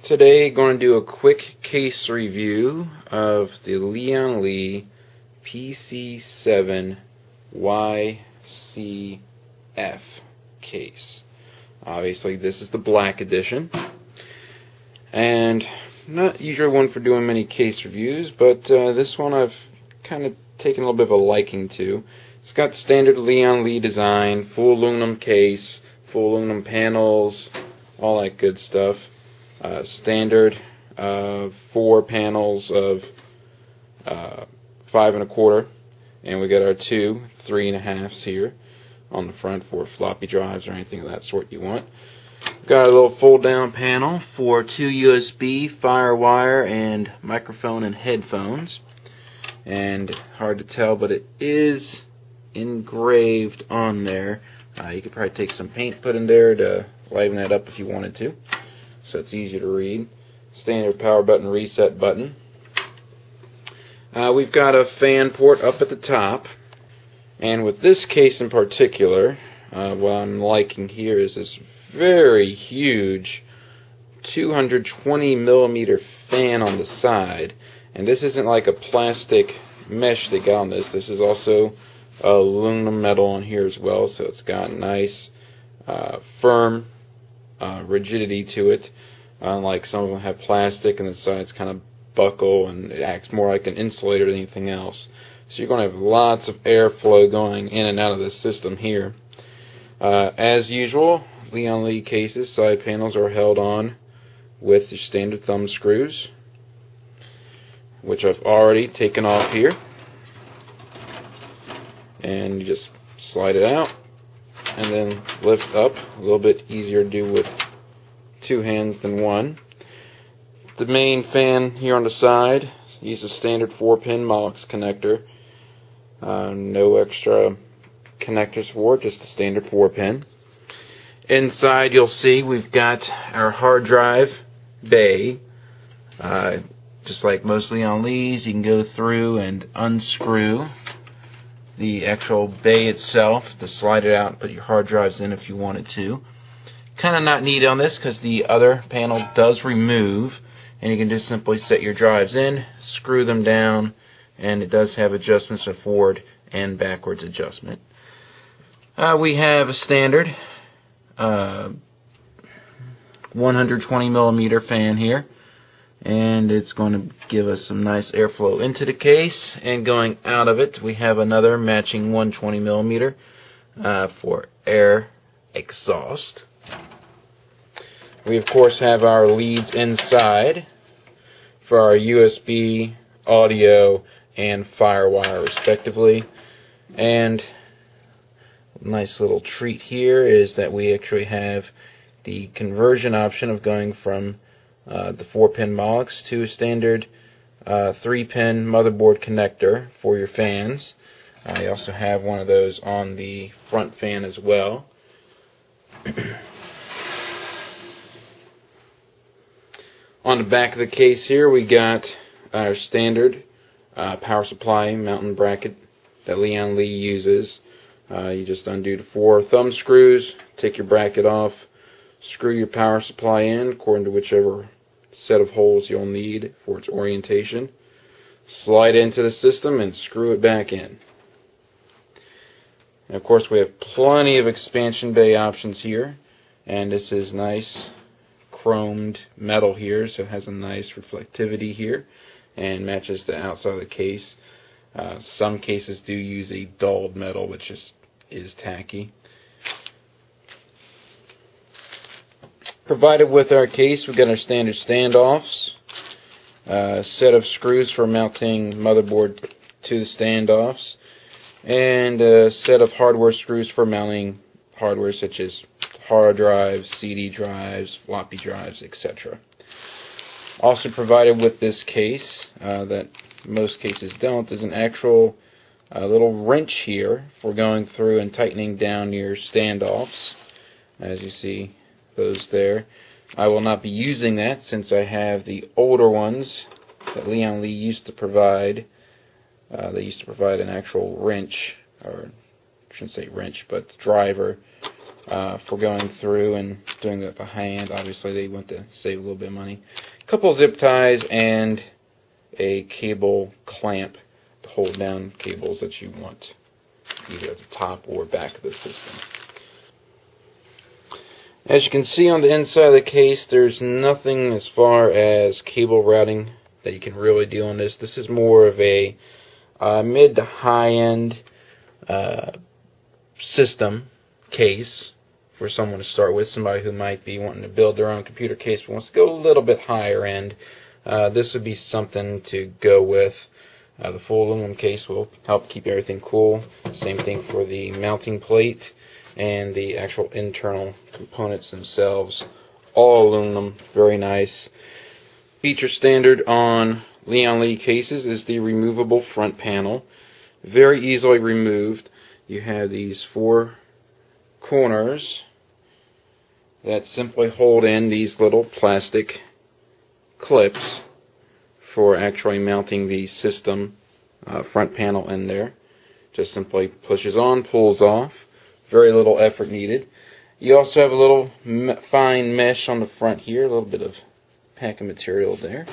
Today, going to do a quick case review of the Lian Li PC7-YCF case. Obviously, this is the black edition, and not usually one for doing many case reviews, but this one I've kind of taken a little bit of a liking to. It's got the standard Lian Li design, full aluminum case, full aluminum panels, all that good stuff. Standard 4 panels of 5 1/4, and we got our 2 3.5s here on the front for floppy drives or anything of that sort you want. Got a little fold down panel for 2 USB, FireWire, and microphone and headphones. And hard to tell, but it is engraved on there. You could probably take some paint, put in there to liven that up if you wanted to, so it's easier to read. Standard power button, reset button. We've got a fan port up at the top, and with this case in particular, what I'm liking here is this very huge 220mm fan on the side. And this isn't like a plastic mesh they got on this. This is also aluminum metal on here as well, so it's got nice firm rigidity to it. Unlike some of them have plastic and the sides kind of buckle, and it acts more like an insulator than anything else. So you're going to have lots of airflow going in and out of this system here. As usual, Lian Li cases, side panels are held on with your standard thumb screws, which I've already taken off here. And you just slide it out and then lift up. A little bit easier to do with 2 hands than 1. The main fan here on the side uses a standard 4-pin Molex connector. No extra connectors for it, just a standard 4-pin. Inside you'll see we've got our hard drive bay. Just like most Lian Li's, you can go through and unscrew the actual bay itself to slide it out and put your hard drives in if you wanted to. Kind of not neat on this because the other panel does remove, and you can just simply set your drives in, screw them down, and it does have adjustments for forward and backwards adjustment. We have a standard 120mm fan here, and it's going to give us some nice airflow into the case, and going out of it we have another matching 120mm for air exhaust. We of course have our leads inside for our USB, audio, and FireWire respectively. And a nice little treat here is that we actually have the conversion option of going from the 4-pin Molex to a standard 3-pin motherboard connector for your fans. You also have one of those on the front fan as well. On the back of the case here we got our standard power supply mounting bracket that Lian Li uses. You just undo the 4 thumb screws, take your bracket off, screw your power supply in according to whichever set of holes you'll need for its orientation, slide it into the system, and screw it back in. And of course we have plenty of expansion bay options here, and this is nice chromed metal here, so it has a nice reflectivity here and matches the outside of the case. Some cases do use a dulled metal, which is tacky. Provided with our case, we've got our standard standoffs, a set of screws for mounting motherboard to the standoffs, and a set of hardware screws for mounting hardware such as hard drives, CD drives, floppy drives, etc. Also provided with this case, that most cases don't, is an actual little wrench here for going through and tightening down your standoffs. As you see those there. I will not be using that since I have the older ones that Lian Li used to provide. They used to provide an actual wrench, or I shouldn't say wrench, but driver for going through and doing it by hand. Obviously they want to save a little bit of money. A couple zip ties and a cable clamp to hold down cables that you want, either at the top or back of the system. As you can see on the inside of the case, there's nothing as far as cable routing that you can really do on this. This is more of a mid to high end system case for someone to start with, somebody who might be wanting to build their own computer case but wants to go a little bit higher end. This would be something to go with. The full aluminum case will help keep everything cool. Same thing for the mounting plate and the actual internal components themselves. All aluminum, very nice. Feature standard on Lian Li cases is the removable front panel. Very easily removed. You have these 4 corners that simply hold in these little plastic clips for actually mounting the system front panel in there. Just simply pushes on, pulls off. Very little effort needed. You also have a little fine mesh on the front here, a little bit of packing material there.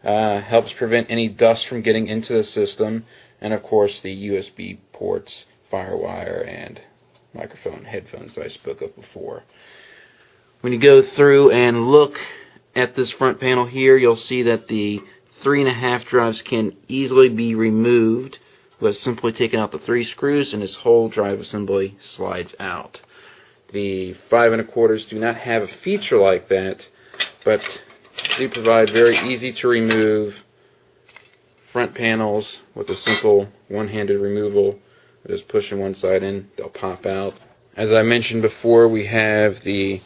Helps prevent any dust from getting into the system, and of course the USB ports, firewire, and microphone, headphones that I spoke of before. When you go through and look at this front panel here, you'll see that the 3.5 drives can easily be removed with simply taking out the 3 screws, and this whole drive assembly slides out. The 5.25s do not have a feature like that, but do provide very easy to remove front panels with a simple one-handed removal. Just pushing one side in, they'll pop out. As I mentioned before, we have the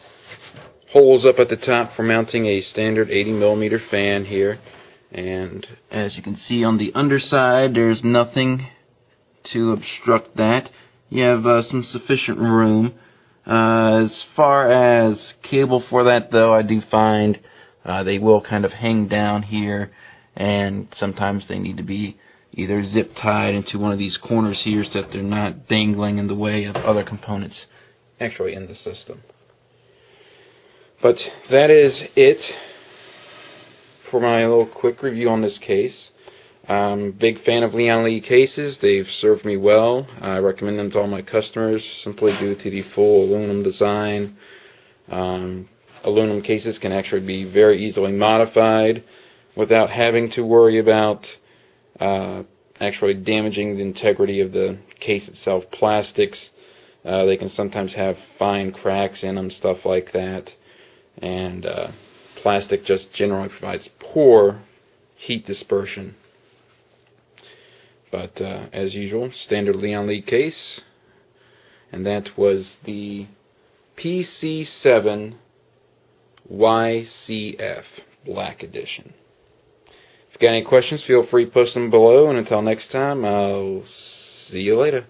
holes up at the top for mounting a standard 80mm fan here. And as you can see on the underside, there's nothing to obstruct that. You have some sufficient room. As far as cable for that, though, I do find they will kind of hang down here, and sometimes they need to be either zip tied into one of these corners here so that they're not dangling in the way of other components actually in the system. But that is it for my little quick review on this case. Big fan of Lian Li cases. They've served me well. I recommend them to all my customers simply due to the full aluminum design. Aluminum cases can actually be very easily modified without having to worry about actually damaging the integrity of the case itself. Plastics, they can sometimes have fine cracks in them, stuff like that. And plastic just generally provides poor heat dispersion. But as usual, standard Lian Li case, and that was the PC7-YCF Black Edition. If you got any questions, feel free to post them below, and until next time, I'll see you later.